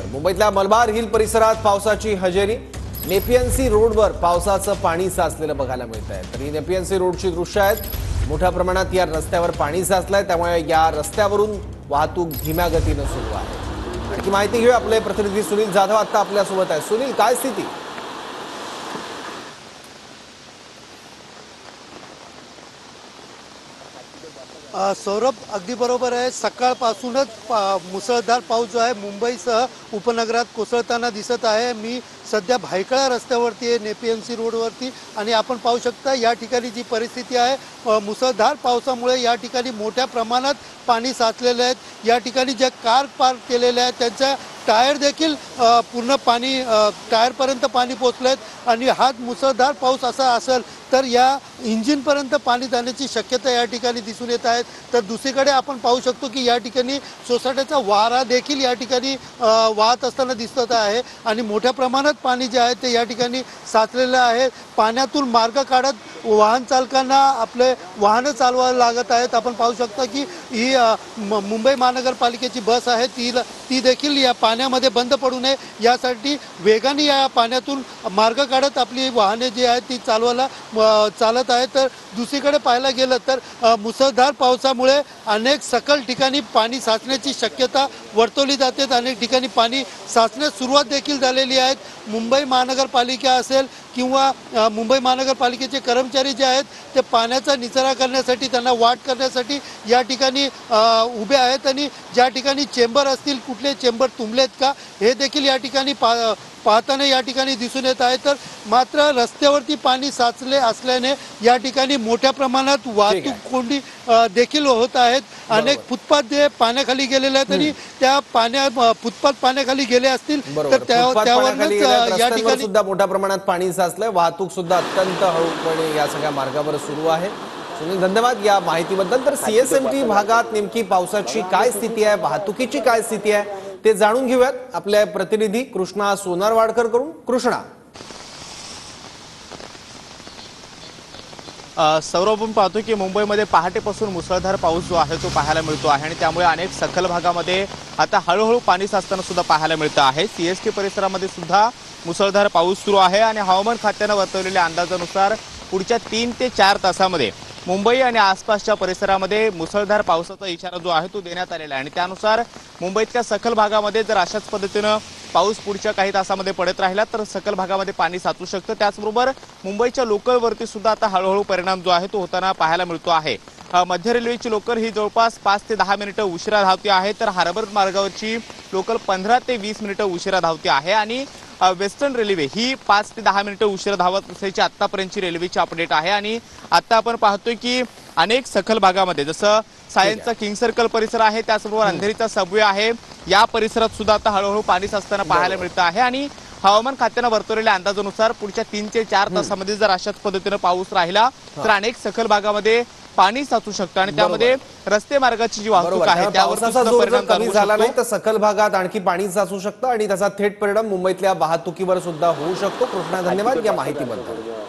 मुंबईतल्या मलबार हिल परिसरात पावसाची हजेरी। नेपियन सी रोडवर पावसाचं पाणी साचलेलं बघायला मिळत आहे। तर ही नेपियन सी रोडची दृश्य आहेत। मोठ्या प्रमाणात या रस्त्यावर पाणी साचलंय, त्यामुळे या रस्त्यावरून वाहतूक धीम्या गतीने सुरू आहे। आणखी माहिती घेऊ आपले प्रतिनिधी सुनील जाधव आता आपल्या सोबत आहे। सुनील, काय स्थिती? सौरभ, अगदी बरोबर आहे। सकाळपासूनच मुसळधार पाऊस जो आहे मुंबईसह उपनगरात कोसळताना दिसत आहे। मी सध्या भायखळा रस्त्यावरती आहे, नेपियन सी रोडवरती, आणि आपण पाहू शकता या ठिकाणी जी परिस्थिती आहे, मुसळधार पावसामुळे या ठिकाणी मोठ्या प्रमाणात पाणी साचलेले आहेत। या ठिकाणी ज्या कार पार्क केलेल्या आहेत त्यांच्या टायर देखील पूर्ण पाणी टायरपर्यंत पाणी पोचलेत। आणि हा मुसळधार पाऊस असा असेल तर या इंजिनपर्यंत पाणी जाण्याची शक्यता या ठिकाणी दिसून येत आहे। तर दुसरीकडे आपण पाहू शकतो की या ठिकाणी सोसायटीचा वारा देखील या ठिकाणी वाहत असताना दिसत आहे आणि मोठ्या प्रमाणात पाणी जे आहे ते या ठिकाणी साचलेलं आहे। पाण्यातून मार्ग काढत वाहन चालकांना आपले वाहनं चालवायला लागत आहेत। आपण पाहू शकता की ही मुंबई महानगरपालिकेची बस आहे, ती देखील या पाण्यामध्ये बंद पडू नये यासाठी वेगाने या पाण्यातून मार्ग काढत आपली वाहने जी आहेत ती चालत आहेत। तर दुसरीकडे पाहायला गेलं तर मुसळधार पावसामुळे अनेक सकल ठिकाणी पाणी साचण्याची शक्यता वर्तवली जाते। अनेक ठिकाणी पाणी साचण्यास सुरुवात देखील झालेली आहे। मुंबई महानगरपालिका असेल किंवा मुंबई महानगरपालिकेचे कर्मचारी जे आहेत ते पाण्याचा निचरा करण्यासाठी, त्यांना वाट करण्यासाठी या ठिकाणी उभे आहेत। आणि ज्या ठिकाणी चेंबर असतील, कुठले चेंबर तुंबलेत का हे देखील या ठिकाणी पाहताना या ठिकाणी दिसून येत आहे। तर मात्र रस्त्यावरती पाणी साचले असल्याने या ठिकाणी मोठ्या प्रमाणात वाहतूक कोंडी देखील होत आहेत। अनेक फुटपाथ जे पाण्याखाली गेलेले आहेत आणि त्या फुटपाथ पाण्याखाली गेले असतील तर त्यावरच या ठिकाणी सुद्धा मोठ्या प्रमाणात पाणी साचलंय। वाहतूक सुद्धा अत्यंत हळूपणे या सगळ्या मार्गावर सुरू आहे। सुनील, धन्यवाद या माहितीबद्दल। तर सीएसएमटी भागात नेमकी पावसाची काय स्थिती आहे, वाहतुकीची काय स्थिती आहे ते जाणून घेऊयात आपल्या प्रतिनिधी कृष्णा सोनारवाडकर कडून। कृष्णा, सौरभ, आपण पाहतो की मुंबईमध्ये पहाटेपासून मुसळधार पाऊस जो आहे तो पाहायला मिळतो आहे आणि त्यामुळे अनेक सखल भागामध्ये आता हळूहळू पाणी साचताना सुद्धा पाहायला मिळतं आहे। सीएसटी परिसरामध्ये सुद्धा मुसळधार पाऊस सुरू आहे आणि हवामान खात्याने वर्तवलेल्या अंदाजानुसार पुढच्या 3 ते 4 तासामध्ये मुंबई आणि आसपासच्या परिसरामध्ये मुसळधार पावसाचा इशारा जो आहे तो देण्यात आलेला आहे। आणि त्यानुसार मुंबईतल्या सखल भागामध्ये जर अशाच पद्धतीनं पाऊस पुढच्या काही तासामध्ये पडत राहिला तर सखल भागामध्ये पाणी साचू शकतं। त्याचबरोबर मुंबईच्या लोकलवरती सुद्धा आता हळूहळू परिणाम जो आहे तो होताना पाहायला मिळतो आहे। मध्य रेल्वेची लोकल ही जवळपास 5 ते 10 मिनिटं उशिरा धावते आहे, तर हार्बर मार्गावरची लोकल 15 ते 20 मिनिटं उशिरा धावते आहे आणि वेस्टर्न रेल्वे ही 5 ते 10 मिनिटं उशिरा धावत असल्याची आतापर्यंतची रेल्वेची अपडेट आहे। आणि आता आपण पाहतोय की अनेक सखल भागामध्ये जसं सायन्सचा किंग सर्कल परिसर आहे, त्याचबरोबर अंधेरीचा सबवे आहे, या परिसरात सुद्धा आता हळूहळू पाणी साचताना पाहायला मिळतं आहे। आणि हवामान खात्यानं वर्तवलेल्या अंदाजानुसार पुढच्या 3 ते 4 तासामध्ये जर अशाच पद्धतीनं पाऊस राहिला तर अनेक सखल भागामध्ये पाणी साचू शकतं आणि त्यामध्ये रस्ते मार्गाची जी वाहतूक आहे त्यावर कमी झाला नाही तर सखल भागात आणखी पाणी साचू शकतं आणि त्याचा थेट परिणाम मुंबईतल्या वाहतुकीवर सुद्धा होऊ शकतो। कृष्णा, धन्यवाद या माहितीबद्दल।